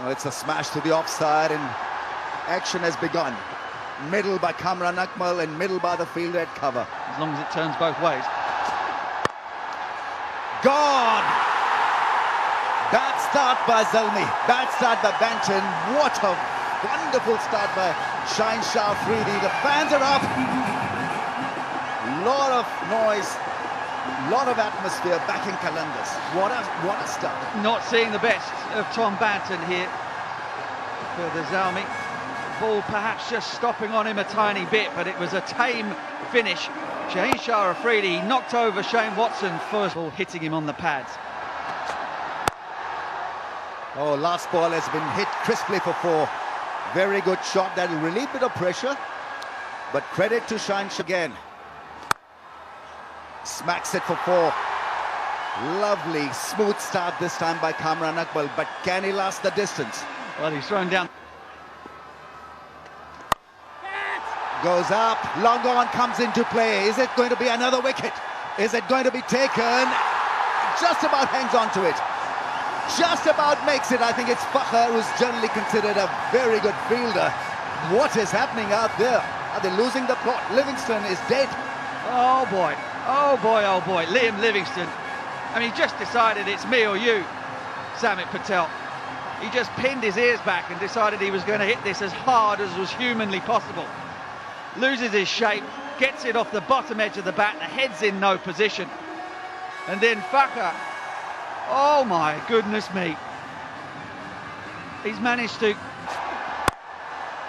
Well, it's a smash to the offside and action has begun. Middle by Kamran Akmal and middle by the fielder at cover. As long as it turns both ways. Gone! Bad start by Zalmi. Bad start by Banton. What a wonderful start by Shaheen Shah Afridi. The fans are up. Lot of noise. Lot of atmosphere back in Qalandars. What a start. Not seeing the best of Tom Banton here for the Zalmi. Ball perhaps just stopping on him a tiny bit, but it was a tame finish. Shaheen Shah Afridi knocked over Shane Watson, first ball hitting him on the pads. Oh, last ball has been hit crisply for four. Very good shot. That'll relieve a bit of pressure. But credit to Shaheen Shah again. Smacks it for four. Lovely, smooth start this time by Kamran Akmal. But can he last the distance? Well, he's thrown down. Goes up, long on comes into play. Is it going to be another wicket? Is it going to be taken? Just about hangs on to it. Just about makes it. I think it's Fakhr, who's generally considered a very good fielder. What is happening out there? Are they losing the plot? Livingston is dead. Oh boy, oh boy, oh boy. Liam Livingston. I mean, he just decided it's me or you, Samit Patel. He just pinned his ears back and decided he was going to hit this as hard as was humanly possible. Loses his shape, gets it off the bottom edge of the bat, the head's in no position. And then Fakhr, oh my goodness me. He's managed to...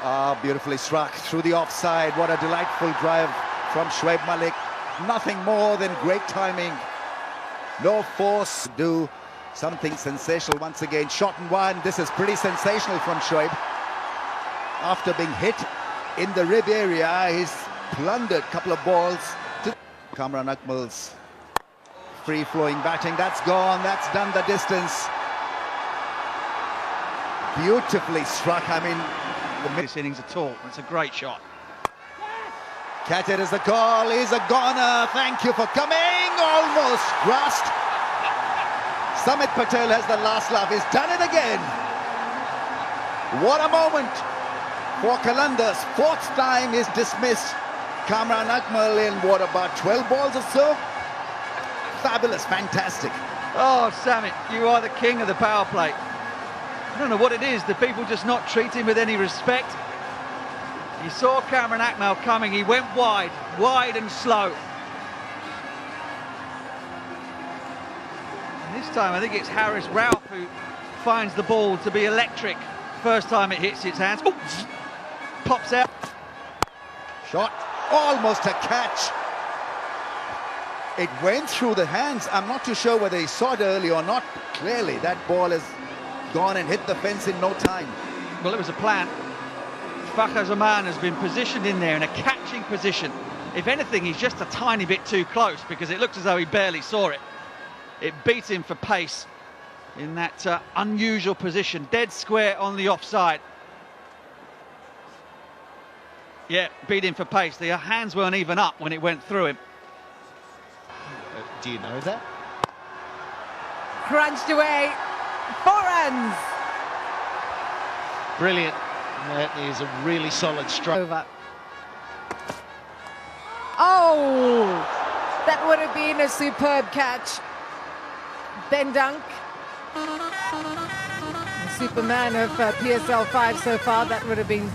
Ah, beautifully struck through the offside. What a delightful drive from Shoaib Malik. Nothing more than great timing. No force. Do something sensational once again. Shot and one. This is pretty sensational from Shoaib. After being hit in the rib area, he's plundered a couple of balls to Kamran Akmal's free-flowing batting. That's gone, that's done the distance. Beautifully struck. I mean, this innings at all. It's a great shot. Catch it as a call. He's a goner. Thank you for coming. Almost grasped. Samit Patel has the last laugh. He's done it again. What a moment for Qalandars. Fourth time is dismissed. Kamran Akmal in what, about 12 balls or so? Fabulous, fantastic. Oh, Samit, you are the king of the power play. I don't know what it is, the people just not treat him with any respect. He saw Kamran Akmal coming, he went wide and slow. And this time I think it's Harris Ralph who finds the ball to be electric. First time it hits its hands. Ooh, pops out. Shot, almost a catch. It went through the hands. I'm not too sure whether he saw it early or not. Clearly, that ball has gone and hit the fence in no time. Well, it was a plan. Fakhr Zaman has been positioned in there in a catching position. If anything, he's just a tiny bit too close because it looks as though he barely saw it. It beat him for pace in that unusual position. Dead square on the offside. Yeah, beat him for pace. The hands weren't even up when it went through him. Do you know that? Crunched away. 4 runs. Brilliant. That is a really solid strike. Over. Oh, that would have been a superb catch. Ben Dunk, the Superman of PSL 5 so far. That would have been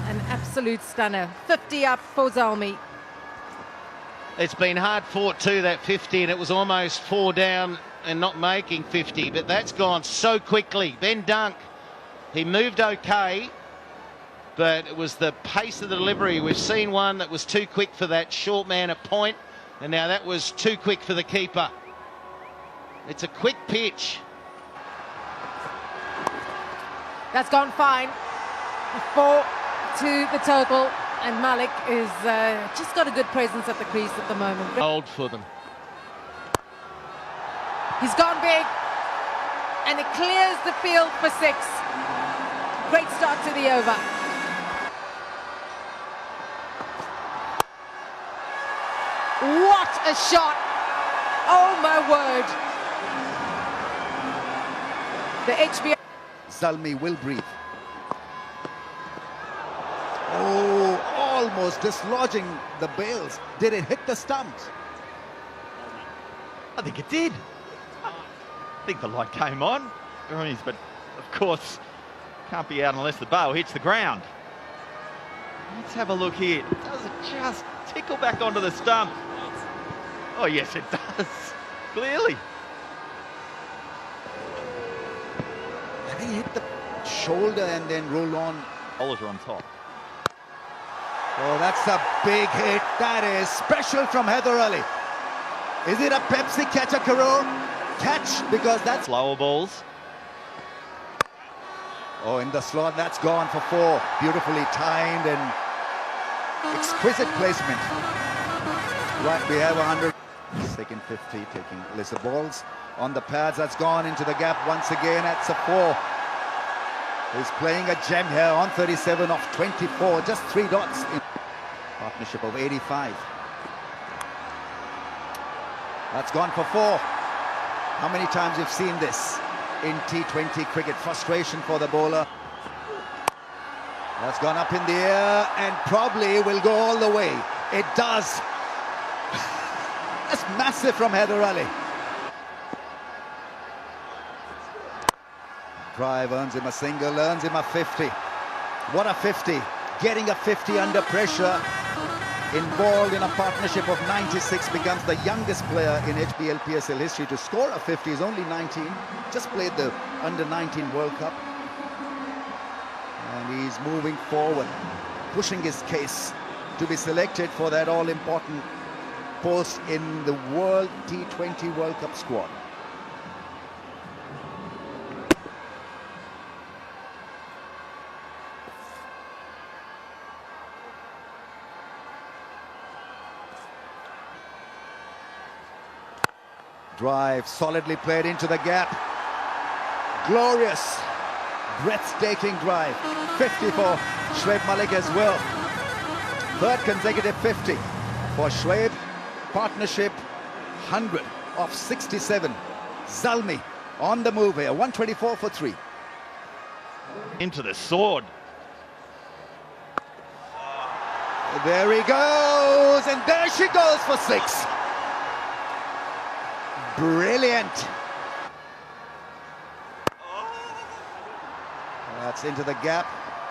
an absolute stunner. 50 up for Zalmi. It's been hard fought too, that 50, and it was almost 4 down and not making 50, but that's gone so quickly. Ben Dunk, he moved okay, but it was the pace of the delivery. We've seen one that was too quick for that short man at point, and now that was too quick for the keeper. It's a quick pitch. That's gone fine. 4 to the total, and Malik is just got a good presence at the crease at the moment. Old for them. He's gone big, and it clears the field for 6. Great start to the over. What a shot! Oh my word! The HBL Zalmi will breathe. Oh, almost dislodging the bails. Did it hit the stumps? I think it did. I think the light came on. But of course, can't be out unless the bail hits the ground. Let's have a look here. Does it just tickle back onto the stump? Oh, yes, it does. Clearly. I think he hit the shoulder and then roll on. Bowlers are on top. Oh, that's a big hit. That is special from Haider Ali. Is it a Pepsi catch a Karur catch? Because that's Slower balls. Oh, in the slot, that's gone for 4. Beautifully timed and exquisite placement. Right, we have 100. Second 50, taking lesser balls. On the pads, that's gone into the gap once again. That's a 4. He's playing a gem here on 37 off 24. Just 3 dots in partnership of 85. That's gone for 4. How many times you've seen this in T20 cricket? Frustration for the bowler. That's gone up in the air and probably will go all the way. It does. That's massive from Haider Ali. Drive earns him a single, earns him a 50. What a 50. Getting a 50 under pressure. Involved in a partnership of 96, becomes the youngest player in HBL PSL history to score a 50. He's only 19, just played the under-19 World Cup. And he's moving forward, pushing his case to be selected for that all-important post in the World T20 World Cup squad. Drive solidly played into the gap. Glorious, breathtaking drive. 50 for Shoaib Malik as well. 3rd consecutive 50 for Shoaib. Partnership 100 off 67. Zalmi on the move here. 124 for 3. Into the sword. There he goes, and there she goes for 6. Brilliant. That's into the gap.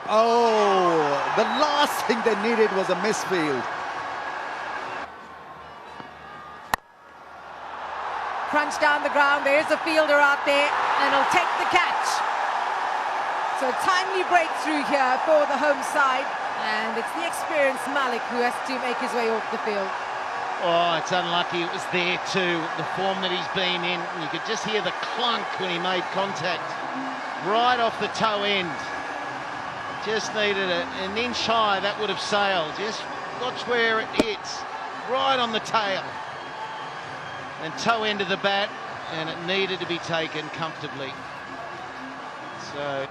Oh, the last thing they needed was a misfield. Crunch down the ground. There's a fielder out there, and he'll take the catch. So a timely breakthrough here for the home side, and it's the experienced Malik who has to make his way off the field. Oh, it's unlucky it was there too, the form that he's been in. You could just hear the clunk when he made contact. Right off the toe end. Just needed an inch high, that would have sailed. Just watch where it hits. Right on the tail. And toe end of the bat, and it needed to be taken comfortably. So...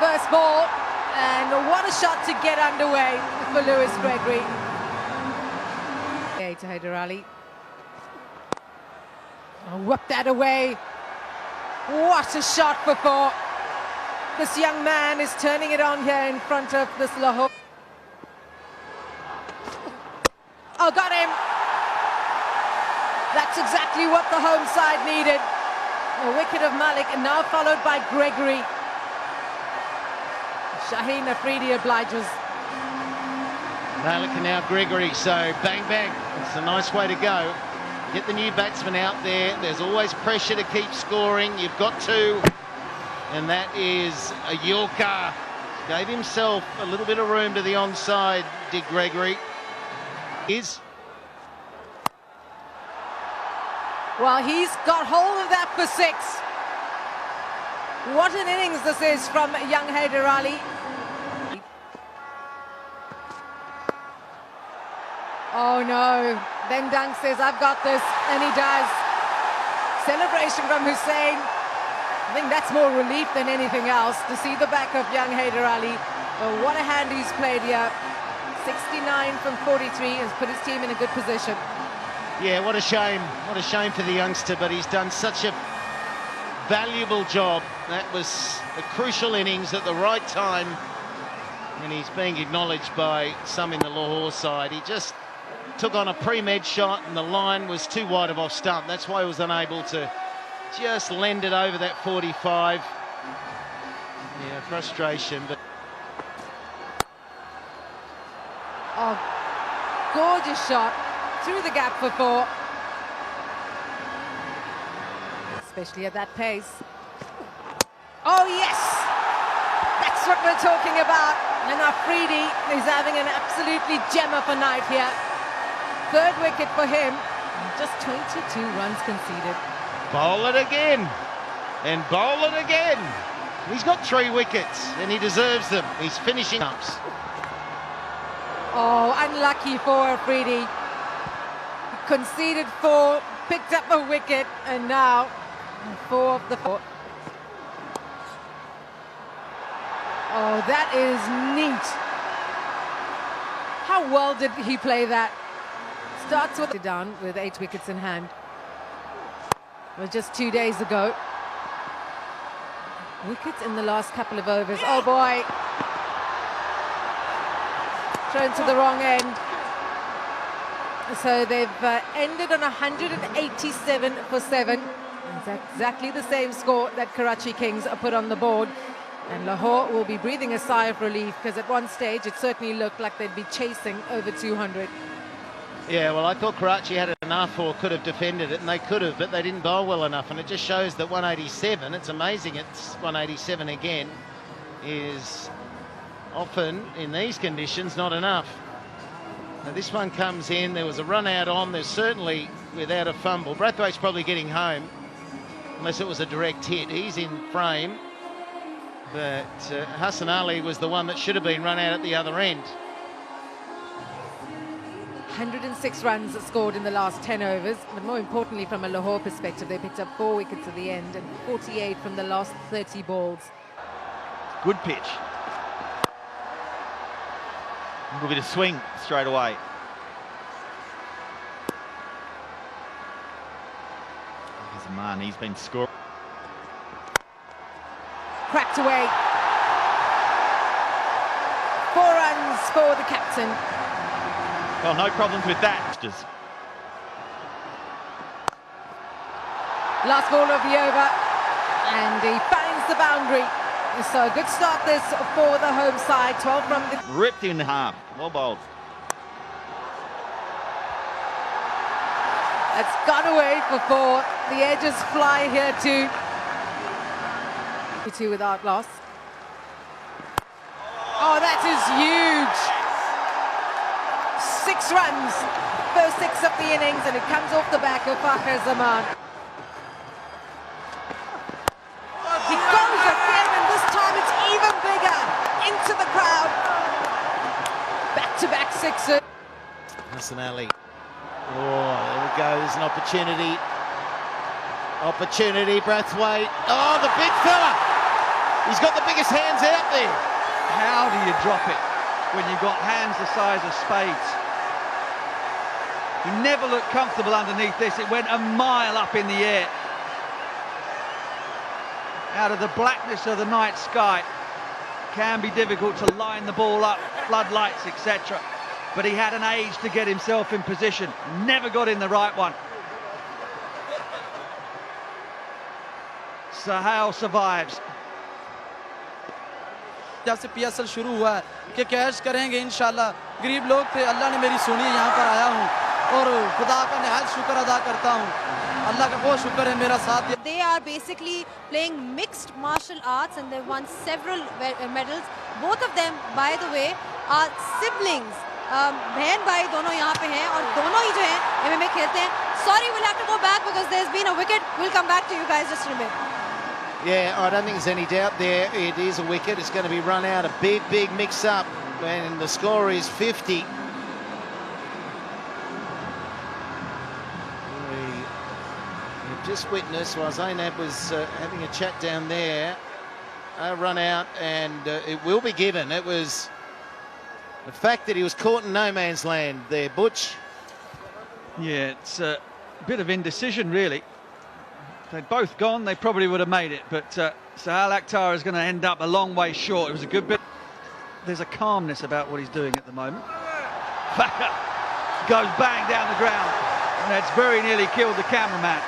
First ball. And what a shot to get underway for Lewis Gregory. Okay, to Haider Ali. Oh, whip that away. What a shot for 4. This young man is turning it on here in front of this Lahore. Oh, got him. That's exactly what the home side needed. A wicket of Malik, and now followed by Gregory. Shaheen Afridi obliges. Malik and now Gregory, so bang bang. It's a nice way to go. Get the new batsman out there. There's always pressure to keep scoring. You've got to. And that is a Yorker. Gave himself a little bit of room to the onside, did Gregory. Well, he's got hold of that for 6. What an innings this is from young Haider Ali. Oh no, then Dunk says, I've got this, and he does. Celebration from Hussain. I think that's more relief than anything else to see the back of young Haider Ali. Oh, what a hand he's played here. 69 from 43 has put his team in a good position. Yeah, what a shame. What a shame for the youngster, but he's done such a valuable job. That was a crucial innings at the right time, and he's being acknowledged by some in the Lahore side. He just took on a pre-med shot and the line was too wide of off stump. That's why he was unable to just lend it over that 45. Yeah, frustration, but... Oh, gorgeous shot through the gap for 4. Especially at that pace. Oh, yes! That's what we're talking about. And Afridi is having an absolutely gem of a night here. 3rd wicket for him. Just 22 runs conceded. Bowl it again. And bowl it again. He's got 3 wickets and he deserves them. He's finishing ups. Oh, unlucky for Afridi. He conceded 4, picked up a wicket, and now 4 of the 4. Oh, that is neat. How well did he play that? Starts with down with 8 wickets in hand. It was just 2 days ago. Wickets in the last couple of overs. Oh boy. Thrown to the wrong end. So they've ended on 187 for 7. It's exactly the same score that Karachi Kings put on the board. And Lahore will be breathing a sigh of relief, because at one stage it certainly looked like they'd be chasing over 200. Yeah, well, I thought Karachi had enough or could have defended it, and they could have, but they didn't bowl well enough. And it just shows that 187, it's amazing it's 187 again, is often in these conditions not enough. Now this one comes in, there was a run out on, there's certainly without a fumble. Brathwaite's probably getting home, unless it was a direct hit. He's in frame, but Hassan Ali was the one that should have been run out at the other end. 106 runs scored in the last 10 overs, but more importantly from a Lahore perspective, they picked up 4 wickets at the end and 48 from the last 30 balls. Good pitch. A little bit of swing straight away. There's a man, he's been scoring. Cracked away. 4 runs for the captain. Well, no problems with that. Last ball of the over, and he finds the boundary. So a good start this for the home side. 12 from the... Ripped in half. Well bowled. It's gone away for 4. The edges fly here too. 2 without loss. Oh, that is huge. 6 runs, first 6 of the innings, and it comes off the back of Fakhar Zaman. He goes again, and this time it's even bigger. Into the crowd. Back-to-back 6s. Hassan Ali. Oh, there we go, there's an opportunity. Opportunity, Brathwaite. Oh, the big fella. He's got the biggest hands out there. How do you drop it when you've got hands the size of spades? He never looked comfortable underneath this. It went a mile up in the air. Out of the blackness of the night sky. Can be difficult to line the ball up, floodlights, etc. But he had an age to get himself in position. Never got in the right one. Sahel survives. जब से PSL शुरू हुआ है कि cash करेंगे इंशाल्लाह. गरीब लोग थे, अल्लाह ने मेरी सुनी, यहाँ पर आया हूँ और खुदा का निहायत शुक्र अदा करता हूँ. अल्लाह का बहुत शुक्र है मेरा साथ. They are basically playing mixed martial arts and they've won several medals. Both of them, by the way, are siblings. बहन भाई दोनों यहाँ पे हैं और दोनों ही जो हैं MMA खेलते हैं. Sorry, we'll have to go back because there's been a wicket. We'll come back to you guys just in a minute. Yeah, I don't think there's any doubt there. It is a wicket. It's going to be run out. A big, big mix-up. And the score is 50. We've just witnessed while Zainab was having a chat down there. A run out, and it will be given. It was the fact that he was caught in no man's land there, Butch. Yeah, it's a bit of indecision, really. If they'd both gone, they probably would have made it, but Sahal Akhtar is going to end up a long way short. It was a good bit. There's a calmness about what he's doing at the moment. Fakhr goes bang down the ground, and that's very nearly killed the cameraman.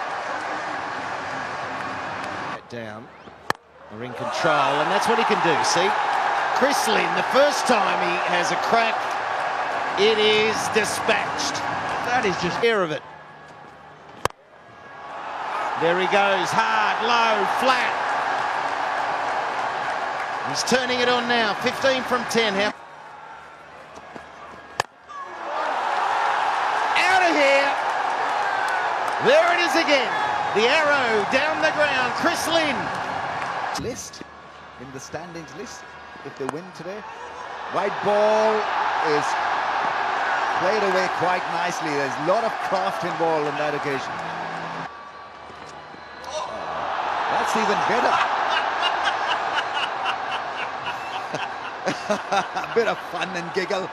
Down, they're in control, and that's what he can do. See, Chris Lynn, the first time he has a crack, it is dispatched. That is just care of it. There he goes, hard, low, flat. He's turning it on now, 15 from 10. How? Out of here. There it is again. The arrow down the ground, Chris Lynn. List in the standings list if they win today. White ball is played away quite nicely. There's a lot of craft involved on that occasion. That's even better. A bit of fun and giggle.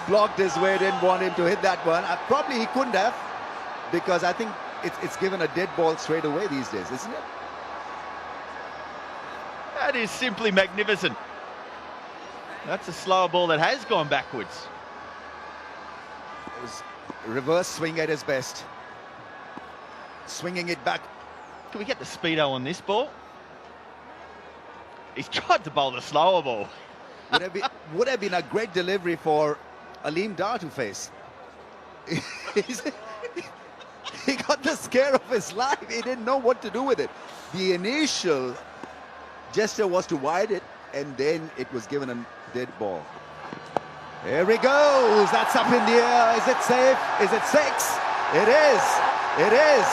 Blocked his way, didn't want him to hit that one. Probably he couldn't have, because I think it's given a dead ball straight away these days, isn't it? That is simply magnificent. That's a slower ball that has gone backwards. It was a reverse swing at his best. Swinging it back. Can we get the speedo on this ball? He's tried to bowl the slower ball. Would have been a great delivery for Aleem Dar to face. He got the scare of his life. He didn't know what to do with it. The initial gesture was to wide it, and then it was given a dead ball. Here he goes. That's up in the air. Is it safe? Is it six? It is. It is.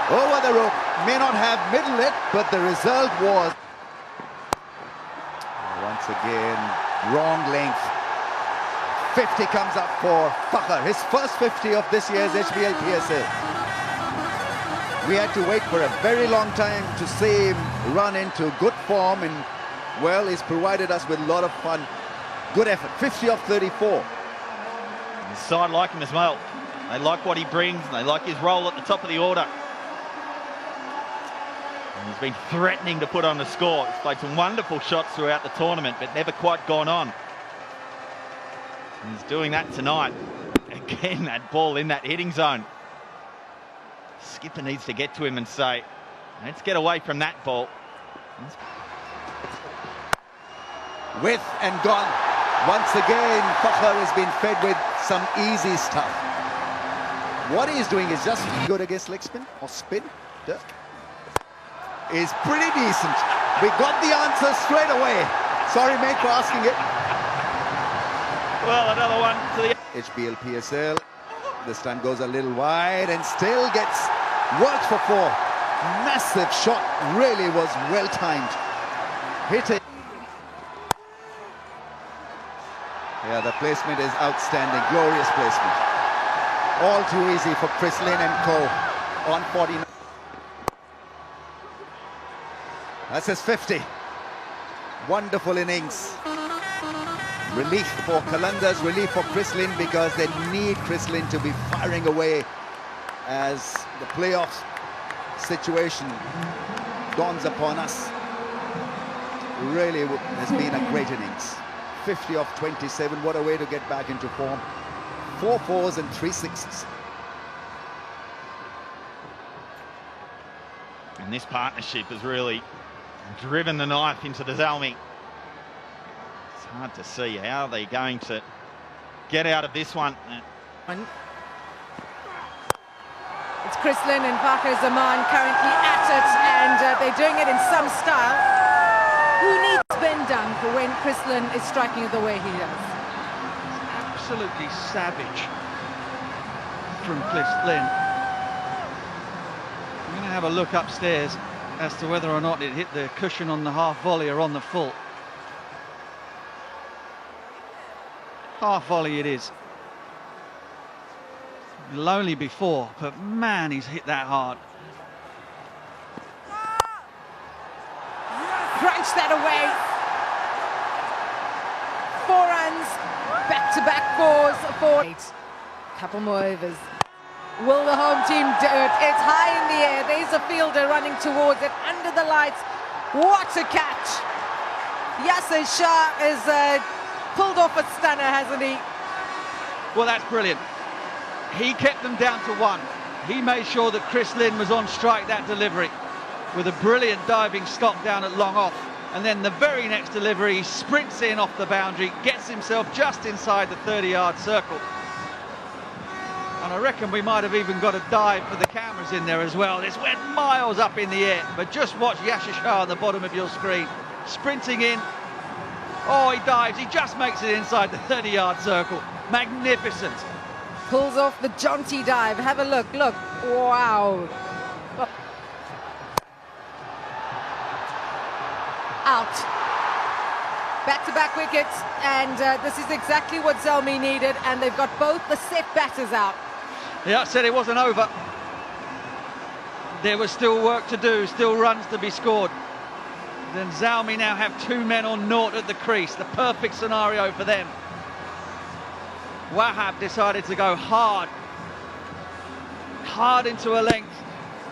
Over the rope. May not have middled it, but the result was... Once again, wrong length. 50 comes up for Fakhr, his first 50 of this year's HBL PSL. We had to wait for a very long time to see him run into good form, and well, he's provided us with a lot of fun. Good effort, 50 of 34. The side like him as well. They like what he brings, and they like his role at the top of the order. And he's been threatening to put on the score. He's played some wonderful shots throughout the tournament, but never quite gone on. And he's doing that tonight. Again, that ball in that hitting zone. Skipper needs to get to him and say, let's get away from that ball. With and gone. Once again, Fakhr has been fed with some easy stuff. What he's doing is just good against leg spin or spin. Is pretty decent. We got the answer straight away. Sorry, mate, for asking it. Well, another one to the... HBL PSL. This time goes a little wide and still gets worked for four. Massive shot. Really was well timed. Hit it. Yeah, the placement is outstanding. Glorious placement. All too easy for Chris Lynn and co. On 49. That's his 50. Wonderful innings. Relief for Qalandars, relief for Chris Lynn, because they need Chris Lynn to be firing away as the playoff situation dawns upon us. Really has been a great innings. 50 of 27, what a way to get back into form. 4 fours and 3 sixes. And this partnership has really driven the knife into the Zalmi. It's hard to see how they're going to get out of this one. It's Chris Lynn and Fakhr Zaman currently at it, and they're doing it in some style. Who needs Ben Dunk when Chris Lynn is striking the way he does? Absolutely savage from Chris Lynn. I'm going to have a look upstairs as to whether or not it hit the cushion on the half volley or on the full. Half volley it is. Lonely before, but man, he's hit that hard. Crunch that away. 4 runs, back-to-back fours for 8. Couple more overs. Will the home team do it? It's high in the air. There's a fielder running towards it under the lights. What a catch! Yasser Shah has pulled off a stunner, hasn't he? Well, that's brilliant. He kept them down to one. He made sure that Chris Lynn was on strike that delivery with a brilliant diving stop down at long off. And then the very next delivery, he sprints in off the boundary, gets himself just inside the 30-yard circle. And I reckon we might have even got a dive for the cameras in there as well. This went miles up in the air. But just watch Yasser Shah on the bottom of your screen. Sprinting in. Oh, he dives. He just makes it inside the 30-yard circle. Magnificent. Pulls off the jaunty dive. Have a look. Look. Wow. Out. Back-to-back wickets, and this is exactly what Zalmi needed, and they've got both the set batters out. Yeah, I said it wasn't over. There was still work to do, still runs to be scored. Then Zalmi now have 2 men on naught at the crease, the perfect scenario for them. Wahab decided to go hard into a length,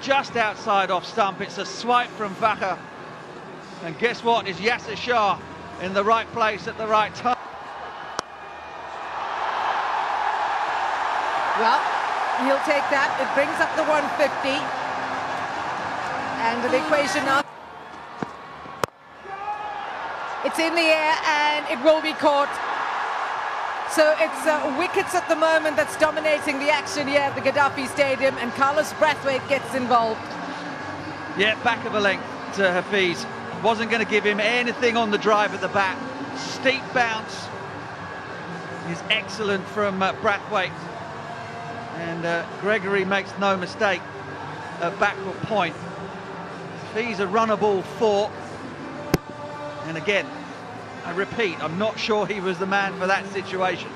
just outside off stump. It's a swipe from Fakhr. And guess what? Is Yasser Shah in the right place at the right time. Well, he'll take that. It brings up the 150. And the equation now. It's in the air and it will be caught. So it's wickets at the moment that's dominating the action here at the Gaddafi Stadium, and Carlos Brathwaite gets involved. Yeah, back of a length to Hafiz. Wasn't going to give him anything on the drive at the bat. Steep bounce is excellent from Brathwaite. And Gregory makes no mistake at backward point. He's a runnable 4. And again, I repeat, I'm not sure he was the man for that situation.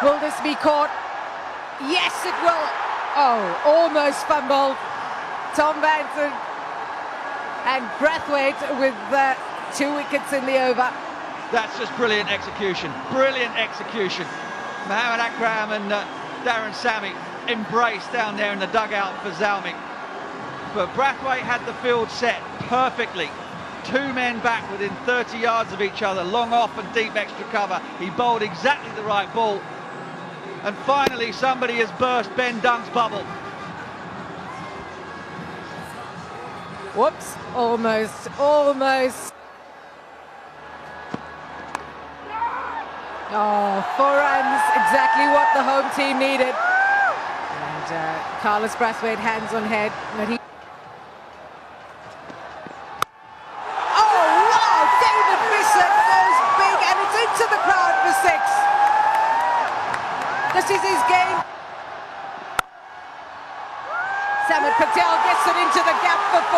Will this be caught? Yes, it will. Oh, almost fumbled. Tom Banton and Brathwaite with 2 wickets in the over. That's just brilliant execution. Brilliant execution. Mohammad Akram and Darren Sammy embraced down there in the dugout for Zalmi. But Brathwaite had the field set perfectly. 2 men back within 30 yards of each other, long off and deep extra cover. He bowled exactly the right ball. And finally, somebody has burst Ben Dunk's bubble. Whoops, almost. Oh, 4 runs, exactly what the home team needed. And Carlos Brathwaite hands on head. But he... Oh, wow! David Visser goes big, and it's into the crowd for 6. This is his game. Samit Patel gets it into the gap for 4.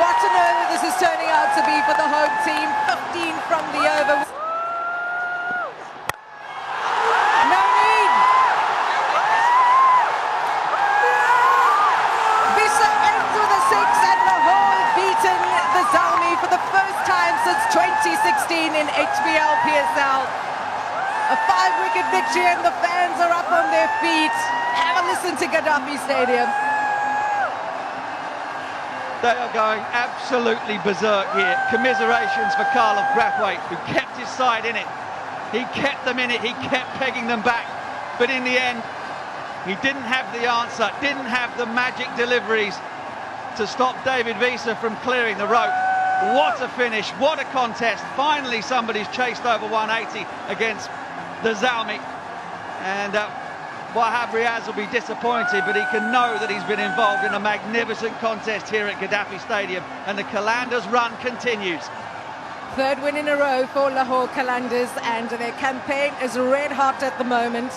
What an over this is turning out to be for the home team. 15 from the over. No need. Visser ends with a 6, and Lahore beaten the Zalmi for the first time since 2016 in HBL PSL. A 5-wicket victory, and the fans are up on their feet. Have a listen to Gaddafi Stadium. They are going absolutely berserk here. Commiserations for Carlos Brathwaite, who kept his side in it. He kept them in it, he kept pegging them back. But in the end, he didn't have the answer, didn't have the magic deliveries to stop David Visser from clearing the rope. What a finish, what a contest. Finally, somebody's chased over 180 against the Zalmi. And Wahab Riaz will be disappointed, but he can know that he's been involved in a magnificent contest here at Gaddafi Stadium, and the Qalandars run continues. 3rd win in a row for Lahore Qalandars, and their campaign is red hot at the moment.